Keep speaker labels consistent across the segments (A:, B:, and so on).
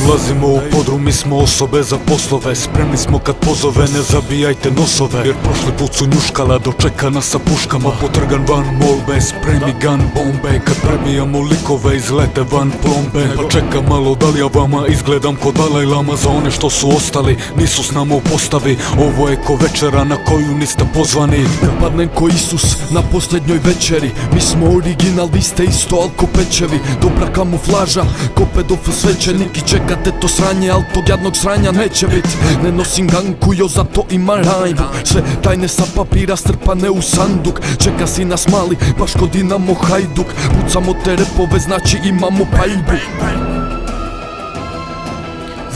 A: Ulazimo u podrum, mi smo osobe za poslove. Spremni smo kad pozove, ne zabijajte nosove. Jer prošli put su njuškala, dočeka nas sa puškama. Potrgan van molbe, spremi gun bombe. Kad prebijamo likove, izlete van plombe. Pa čeka malo, da li ja vama izgledam ko Dalaj Lama? Za one što su ostali, nisu s nama u postavi. Ovo je ko večera na koju niste pozvani.
B: Ja padnem ko Isus na posljednjoj večeri. Mi smo original, vi ste isto alko pečevi. Dobra kamuflaža, ko pedofil svećenik. I čekate to sranje, al tog jadnog sranja neće bit. Ne nosim ganku, jo zato ima rajbu. Sve tajne sa papira strpane u sanduk. Čeka si nas mali, baš ko Dinamo Hajduk. Pucamo te repove, znači imamo paljbu.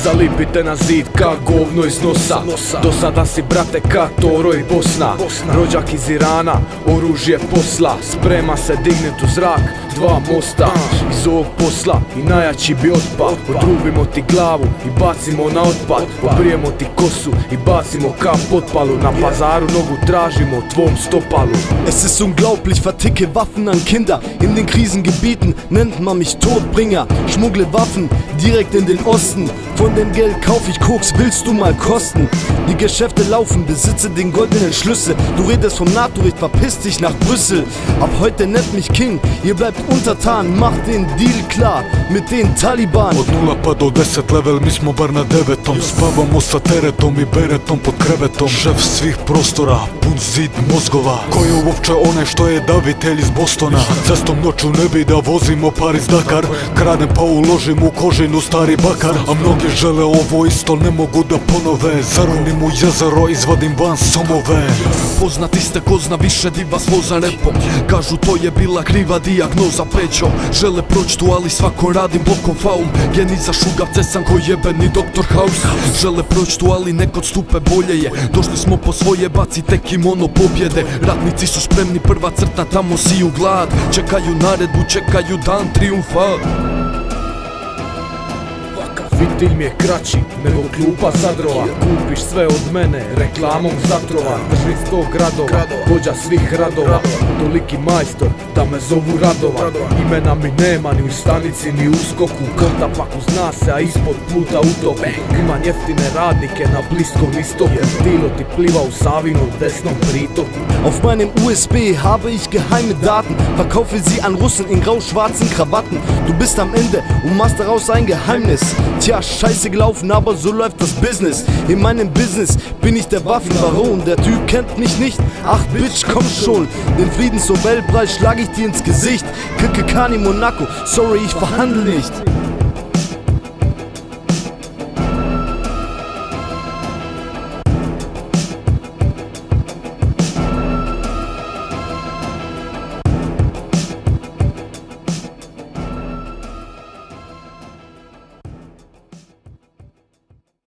C: Zalipite na zid ka govno iz nosa. Do sada si brate ka Toro i Bosna. Rođak iz Irana, oružje posla. Sprema se dignet u zrak, dva mosta. Iz ovog posla i najjači bi otpao. Odrubimo ti glavu i bacimo na otpad. Obrijemo ti kosu i bacimo ka potpalu. Na pazaru nogu tražimo u tvom stopalu.
D: Es ist unglaublich, verticke Waffen an Kinder. In den Krisengebieten nennt man mich Todbringer. Schmuggle Waffen direkt in den Osten. Von dem Geld kauf ich Koks, willst du mal kosten? Die Geschäfte laufen, besitze den goldenen Schlüssel. Du redest vom NATO-Recht, verpiss dich nach Brüssel. Ab heute nennt mich King, ihr bleibt untertan. Macht den Deal klar mit den Taliban.
A: Od 0 pa do 10 level, mi smo bar na 9. Spavamo sa teretom i beretom pod krevetom. Šef svih prostora, pun zid mozgova. Ko je uopće onaj što je davitelj iz Bostona? Cestom noću ne bi da vozimo Paris Dakar. Kradem pa uložim u kožinu stari bakar. A mnogi žele ovo isto, ne mogu da ponove. Zarunim u jezero, izvadim van somove.
B: Poznati ste ko zna više di vas voza repom. Kažu to je bila kriva dijagnoza pećo. Žele proć tu ali svako radim blokom faum. Geni za šugavce sam ko jebeni Dr. House. Žele proć tu ali nek odstupe bolje je. Došli smo po svoje, baci tek kimono pobjede. Ratnici su spremni, prva crta, tamo siju glad. Čekaju naredbu, čekaju dan trijumfa.
C: Fitilj mi je kraći nego klupa zadrova. Kupiš sve od mene, reklamom zatrovan. Drži 100 gradova, vođa svih radova. Toliki majstor da me zovu Radova. Imena mi nema ni u stanici ni u skoku. Konta paku zna se, a ispod pluta utoku. Imam jeftine radnike na Bliskom istoku. Tilo ti pliva u Savinu desnom pritoku.
D: Auf meinem USB habe ich geheime Daten. Verkaufe sie an Russen in grau-schwarzen Krawatten. Du bist am Ende und machst daraus ein Geheimnis. Tja, scheiße gelaufen, aber so läuft das Business. In meinem Business bin ich der Waffenbaron. Der Typ kennt mich nicht, ach Bitch, komm schon. Den Friedensnobelpreis schlag ich dir ins Gesicht. Kikikani Monaco, sorry, ich verhandle nicht.